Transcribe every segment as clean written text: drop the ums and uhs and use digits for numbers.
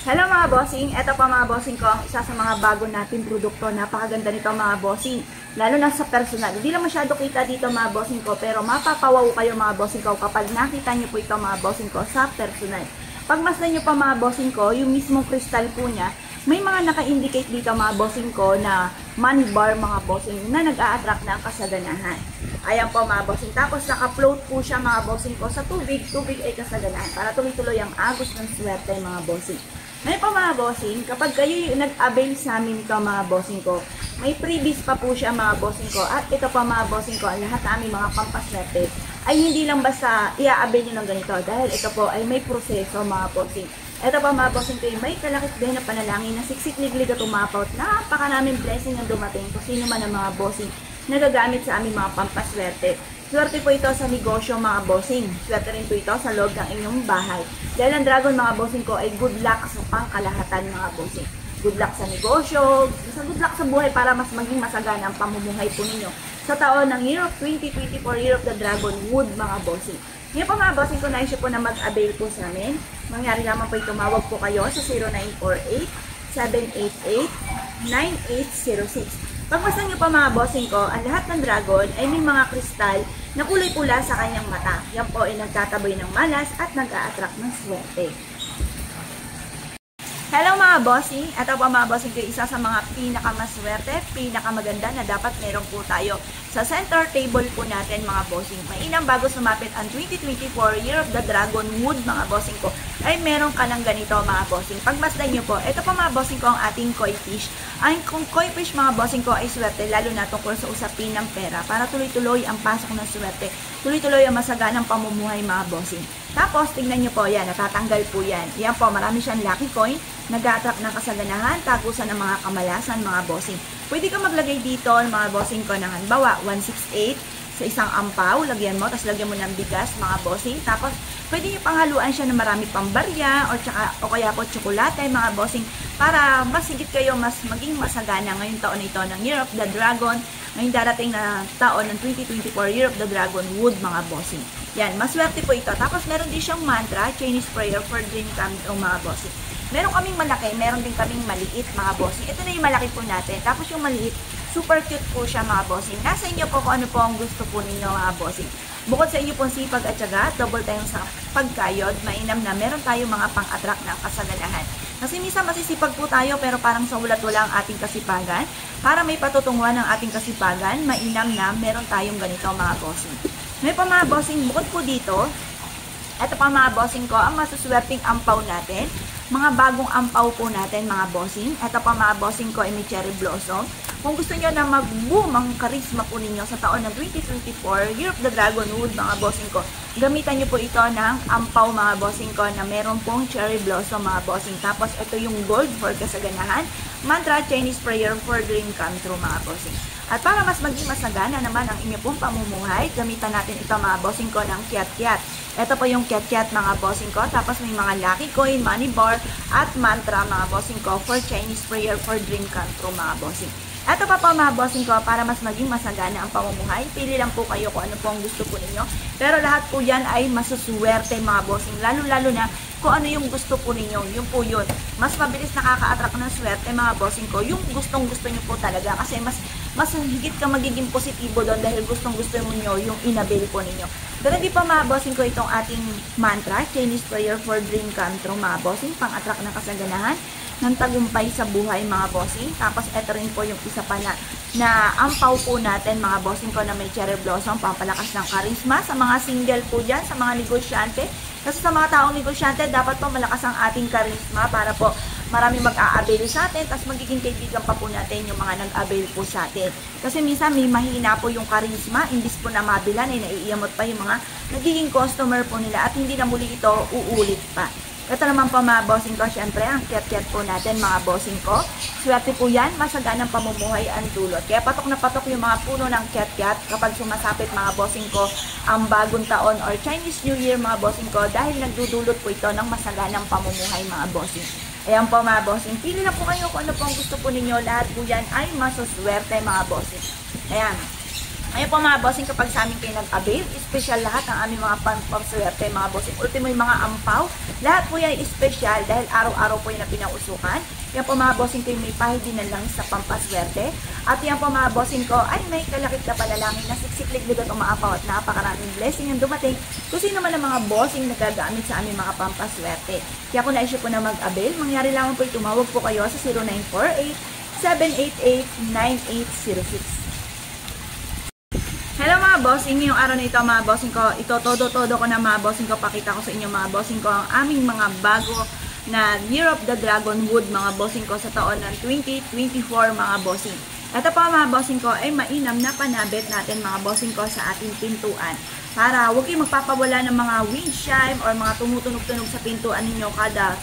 Hello mga bossing, eto pa mga bossing ko, ang isa sa mga bago natin produkto. Napakaganda nito mga bossing, lalo na sa personal. Hindi lang masyado kita dito mga bossing ko, pero mapapawaw kayo mga bossing ko kapag nakita nyo po ito mga bossing ko sa personal. Pagmasdan nyo pa mga bossing ko, yung mismong kristal po niya, may mga naka-indicate dito mga bossing ko na money bar mga bossing na nag-a-attract ng kasaganahan. Ayan po mga bossing. Tapos naka-float po siya mga bossing ko sa tubig. Tubig ay kasaganahan para tuloy-tuloy ang agos ng swerte mga bossing. Ngayon po mga bossing, kapag kayo nag-avail sa amin ito mga bossing ko, may freebies pa po siya mga bossing ko. At ito pa mga bossing ko, ang lahat ng aming mga pampaswerte ay hindi lang basta i-avail nyo ng ganito. Dahil ito po ay may proseso mga bossing. Ito pa mga bossing ko, may kalakit din na panalangin na siksik-liglig at umapaw. Napaka-naming blessing ang dumating kung sino man ang mga bossing nagagamit sa aming mga pampaswerte. Swerte po ito sa negosyo mga bossing. Swerte rin po ito sa loob ng inyong bahay. Dahil ang dragon mga bossing ko ay good luck sa pangkalahatan mga bossing. Good luck sa negosyo, good luck sa buhay para mas maging masagana ang pamumuhay po ninyo sa taon ng Year of 2024, Year of the Dragon Wood mga bossing. Ngayon po mga bossing ko, naisip po na mag-avail po sa amin. Mangyari lamang po tumawag po kayo sa 0948-788-9806. Pagpasan nyo pa mga bossing ko, ang lahat ng dragon ay may mga kristal na kulay pula sa kanyang mata. Yan po ay nagtataboy ng malas at nag-a-attract ng swerte. Hello mga bossing! Ito po mga bossing ko, isa sa mga pinakamaswerte, pinakamaganda na dapat meron po tayo sa center table po natin mga bossing. Mainam bago sumapit ang 2024 Year of the Dragon Wood mga bossing ko, ay meron ka ng ganito mga bossing. Pagmasdan nyo po, ito po mga bossing ko ang ating koi fish. Ang koi fish mga bossing ko ay swerte, lalo na tungkol sa usapin ng pera para tuloy-tuloy ang pasok ng swerte. Tuloy-tuloy ang masaganang pamumuhay mga bossing. Tapos, tingnan nyo po yan, natatanggal po yan. Yan po, marami siyang lucky coin, nag-a-attract ng kasaganahan, tagusan ng mga kamalasan, mga bossing. Pwede ka maglagay dito, mga bossing ko, ng halimbawa, 168 sa isang ampaw, lagyan mo, tapos lagyan mo ng bigas, mga bossing. Tapos, pwede nyo panghaluan siya ng marami pang barya, o kaya po tsokolate, mga bossing, para mas higit kayo, mas maging masagana ngayong taon na ito ng Year of the Dragon, ngayong darating na taon ng 2024 Year of the Dragon Wood, mga bossing. Yan, maswerte po ito. Tapos, meron din siyang mantra, Chinese prayer for dream come true, mga bossing. Meron kaming malaki, meron din kaming maliit, mga bossing. Ito na yung malaki po natin. Tapos yung maliit, super cute po siya, mga bossing. Nasa inyo po kung ano po ang gusto po ninyo, mga bossing. Bukod sa inyo pong sipag at syaga, double tayong sa pagkayod, mainam na meron tayong mga pang-attract ng kasaganahan. Kasi minsan masisipag po tayo pero parang sa ulat-wala ang ating kasipagan. Para may patutunguhan ng ating kasipagan, mainam na meron tayong ganito, mga bossing. May pa mga bossing, bukod po dito, ito pa mga bossing ko, ang masuswerteng ampaw natin. Mga bagong ampaw po natin mga bossing. Ito pa mga bossing ko ay may cherry blossom. Kung gusto nyo na mag-boom ang charisma po ninyo sa taon ng 2024, Year of the Dragon Wood mga bossing ko, gamitan nyo po ito ng ampaw mga bossing ko na meron pong cherry blossom mga bossing. Tapos ito yung gold for kasaganahan, mantra, Chinese prayer for dream come true mga bossing. At para mas maging masagana naman ang inyo pong pamumuhay, gamitan natin ito mga bossing ko ng kiat-kiat. Ito po yung kiat-kiat mga bossing ko. Tapos may mga lucky coin, money bar, at mantra mga bossing ko for Chinese prayer for dream come true mga bossing. Ito pa po mga bossing ko, para mas maging masagana ang pamumuhay. Pili lang po kayo kung ano po ang gusto po ninyo. Pero lahat po yan ay masuswerte mga bossing. Lalo-lalo na kung ano yung gusto po ninyo. Yun po yun. Mas mabilis nakaka-attract ng swerte mga bossing ko. Yung gustong-gusto nyo po talaga. Kasi mas higit ka magiging positibo doon dahil gustong-gusto nyo yung inabil po ninyo. Pero di pa mga bossing ko itong ating mantra, Chinese prayer for dream come true mga bossing. Pang-attract ng kasaganahan ng tagumpay sa buhay mga bossing. Tapos ito rin po yung isa pa na ampaw po natin mga bossing ko na may cherry blossom, pampalakas ng charisma sa mga single po dyan, sa mga negosyante. Kasi sa mga taong negosyante, dapat po malakas ang ating charisma para po marami mag-a-avail sa atin, tapos magiging kaibigan pa po natin yung mga nag-avail po sa atin. Kasi minsan may mahina po yung charisma, imbis po na mabilan, ay naiiyamot pa yung mga nagiging customer po nila at hindi na muli ito uulit pa. Ito naman po mga bossing ko, syempre ang kiat-kiat po natin mga bossing ko. Swerte po yan, masaganang pamumuhay ang dulot. Kaya patok na patok yung mga puno ng kiat-kiat kapag sumasapit mga bossing ko ang bagong taon or Chinese New Year mga bossing ko, dahil nagdudulot po ito ng masaganang pamumuhay mga bossing. Ayan po mga bossing, pili na po kayo kung ano po ang gusto po ninyo. Lahat po yan ay masuswerte mga bossing. Ayan. Ngayon po mga bossing, kapag sa amin kayo nag-avail, special lahat ng aming mga pampaswerte mga bossing. Ultimo yung mga ampaw, lahat po yan special dahil araw-araw po yan na pinausukan. Yan po mga bossing ko yung may pahidinan lang sa pampaswerte. At yan po mga bossing ko ay may kalakit na panalangin na siksiklig ligot umaapaw at napakaraming blessing ang dumating kung sino man ang mga bossing nagagamit sa aming mga pampaswerte. Kaya kung na-issue po na mag-avail, mangyari lamang po tumawag po kayo sa 0948-788-9806. Hello mga bossing, ngayong araw na ito mga bossing ko, ito todo-todo ko na mga bossing ko, pakita ko sa inyo mga bossing ko ang aming mga bago na Year of the Dragon Wood mga bossing ko sa taon ng 2024 mga bossing. Ito pa mga bossing ko ay mainam na panabit natin mga bossing ko sa ating pintuan para huwag kayong magpapawala ng mga wind chime or mga tumutunog-tunog sa pintuan ninyo kada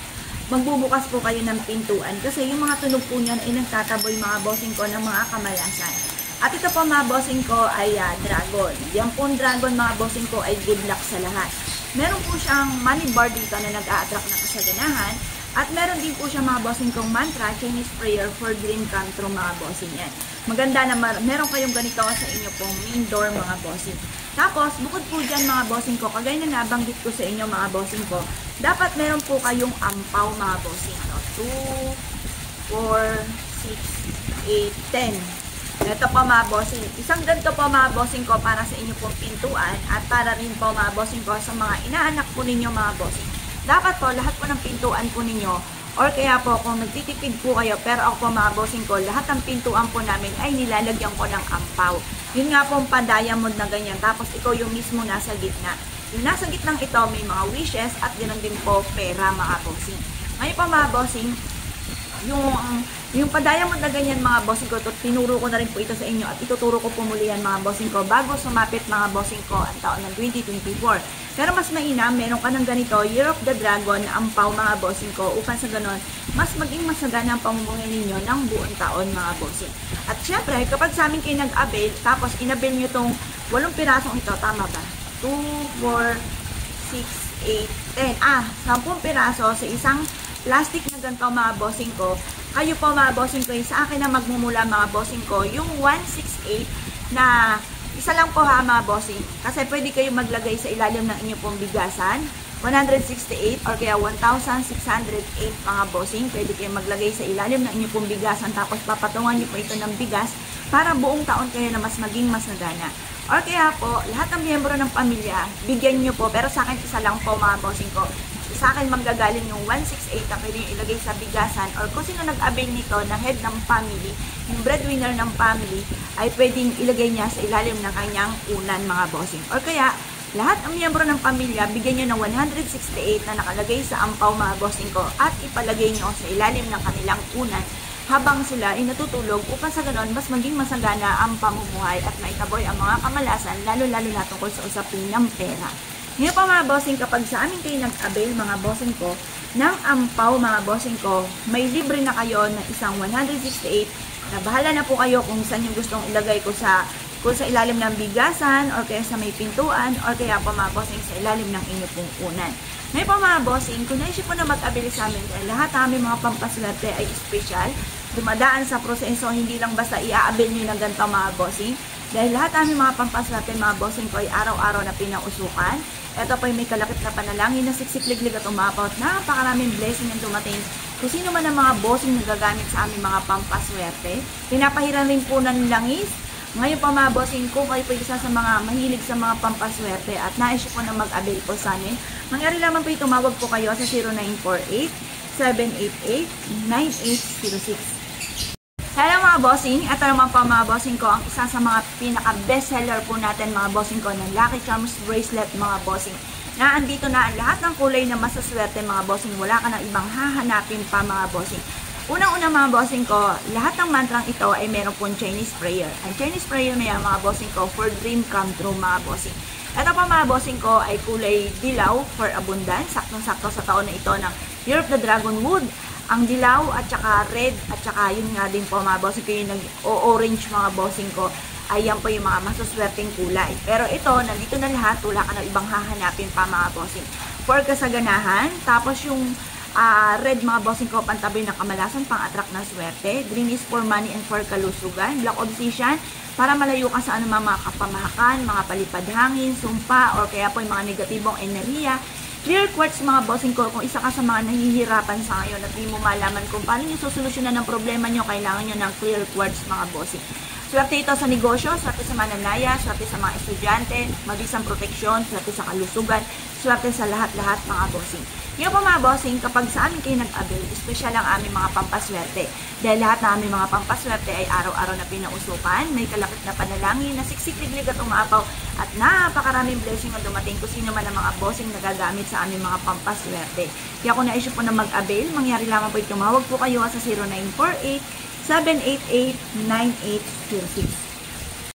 magbubukas po kayo ng pintuan kasi yung mga tunog po niyan ay nagtataboy mga bossing ko ng mga kamalasan. At ito po mga bossing ko ay dragon. Yan pong dragon mga bossing ko ay good luck sa lahat. Meron po siyang money bar dito na nag-a-attract ng kasaganahan. At meron din po siya mga bossing kong mantra, Chinese prayer for dream come true mga bossing yan. Maganda na meron kayong ganito sa inyo pong main door mga bossing. Tapos bukod po dyan mga bossing ko, kagaya na nabanggit ko sa inyo mga bossing ko, dapat meron po kayong ampaw mga bossing. 2, 4, 6, 8, 10. Ito po mga bossing. Isang ganito po mga bossing ko para sa inyo pong pintuan at para rin po mga bossing ko sa mga inaanak po ninyo mga bossing. Dapat po lahat po ng pintuan po ninyo or kaya po kung nagtitipid po kayo pero ako po mga bossing ko, lahat ng pintuan po namin ay nilalagyan ko ng ampaw. Yun nga po ang pa-diamond na ganyan. Tapos ikaw yung mismo nasa gitna. Yung nasa gitnang ito may mga wishes at ganoon din po pera mga bossing. Ngayon po mga bossing, yung pa-diamond na ganyan mga bossing ko, tinuro ko na rin po ito sa inyo at ituturo ko po muli yan mga bossing ko bago sumapit mga bossing ko ang taon ng 2024. Pero mas mainam, meron ka ng ganito, Year of the Dragon na ampaw mga bossing ko upang sa ganon, mas maging masagana ang pamumuhay ninyo ng buong taon mga bossing. At syempre, kapag sa amin kayo nag-avail, tapos inabil nyo itong 8 pirasong ito, tama ba? 2, 4, 6, 8, 10. 10 piraso sa isang plastic na ganito mga bossing ko. Kayo po mga bossing ko, sa akin na magmumula mga bossing ko, yung 168 na isa lang po ha mga bossing. Kasi pwede kayo maglagay sa ilalim ng inyong pong bigasan. 168 or kaya 1,608 mga bossing. Pwede kayo maglagay sa ilalim ng inyong pong bigasan tapos papatungan nyo po ito ng bigas para buong taon kayo na mas maging mas nagana. Or kaya po, lahat ng miyembro ng pamilya, bigyan nyo po. Pero sa akin, isa lang po mga bossing ko. Sa akin manggagaling yung 168 na pwede yung ilagay sa bigasan or kung sino nag-avail nito na head ng family, yung breadwinner ng family, ay pwedeng ilagay niya sa ilalim ng kanyang unan mga bossing. Or kaya, lahat ng miyembro ng pamilya, bigyan nyo ng 168 na nakalagay sa ampaw mga bossing ko at ipalagay nyo sa ilalim ng kanilang unan habang sila ay natutulog upang sa ganon mas maging masagana ang pamumuhay at maitaboy ang mga kamalasan lalo-lalo na tungkol sa usapin ng pera. Ngayon pa mga bossing, kapag sa amin kayo nag-avail mga bossing ko ng ampaw mga bossing ko, may libre na kayo na isang 168 na bahala na po kayo kung saan yung gustong ilagay ko sa ilalim ng bigasan or kaya sa may pintuan or kaya pa mga bossing sa ilalim ng inyong pong unan. Ngayon pa mga bossing, kung naisip po na mag-avail sa amin, lahat ng aming mga pampaswerte ay special, dumadaan sa proseso, hindi lang basta i-avail nyo ng ganito mga bossing. Dahil lahat aming mga pampaswerte mga bossing ko ay araw-araw na pinausukan. Ito po ay may kalakit na panalangin na siksikliglig at umapaw at napakaraming blessing ang dumating. Kung sino man ang mga bossing na gagamit sa aming mga pampaswerte, pinapahiran rin po ng langis. Ngayon pa mga bossing, kung kayo po isa sa mga mahilig sa mga pampaswerte at na-issue po na mag-avail po sa amin, mangyari lamang po tumawag po kayo sa 0948-788-9806. Hello mga bossing, ito naman po mga bossing ko, ang isa sa mga pinaka-bestseller po natin mga bossing ko ng Lucky Charms Bracelet mga bossing. Na andito na ang lahat ng kulay na masaswerte mga bossing, wala ka na ibang hahanapin pa mga bossing. Unang-una mga bossing ko, lahat ng mantrang ito ay meron pong Chinese prayer. Ang Chinese prayer na yan mga bossing ko, for dream come true mga bossing. Ito pa mga bossing ko ay kulay dilaw for abundance, saktong-sakto sa taon na ito ng Year of the Dragon Wood. Ang dilaw at saka red at saka yun nga din po mga bossing ko yung nag-orange mga bossing ko. Ayan po yung mga masuswerteng kulay. Pero ito, nandito na lahat, wala ka na ibang hahanapin pa mga bossing. For kasaganahan, tapos yung Red mga bossing ko, pantaboy na kamalasan, pang-attract ng swerte. Green is for money and for kalusugan. Black obsession, para malayo ka sa anumang mga kapamahakan, mga palipad hangin, sumpa, or kaya po yung mga negatibong enerhiya. Clear quartz mga bossing ko, kung isa ka sa mga nahihirapan sa ngayon at di mo malaman kung paano nyo susolusyonan ng problema nyo, kailangan nyo ng clear quartz mga bossing. Swerte ito sa negosyo, swerte sa mananaya, swerte sa mga estudyante, mabisang proteksyon, swerte sa kalusugan, swerte sa lahat-lahat mga bossing. Ngayon po mga bossing, kapag sa amin kayo nag-avail, espesyal ang aming mga pampaswerte. Dahil lahat ng aming mga pampaswerte ay araw-araw na pinausukan, may kalakit na panalangin, na siksik-liglig at umapaw, at napakaraming blessing ang dumating kung sino man ang mga bossing na gagamit sa aming mga pampaswerte. Kaya kung na-issue po na mag-avail, mangyari lamang po tumawag po kayo sa 0948 788-9826.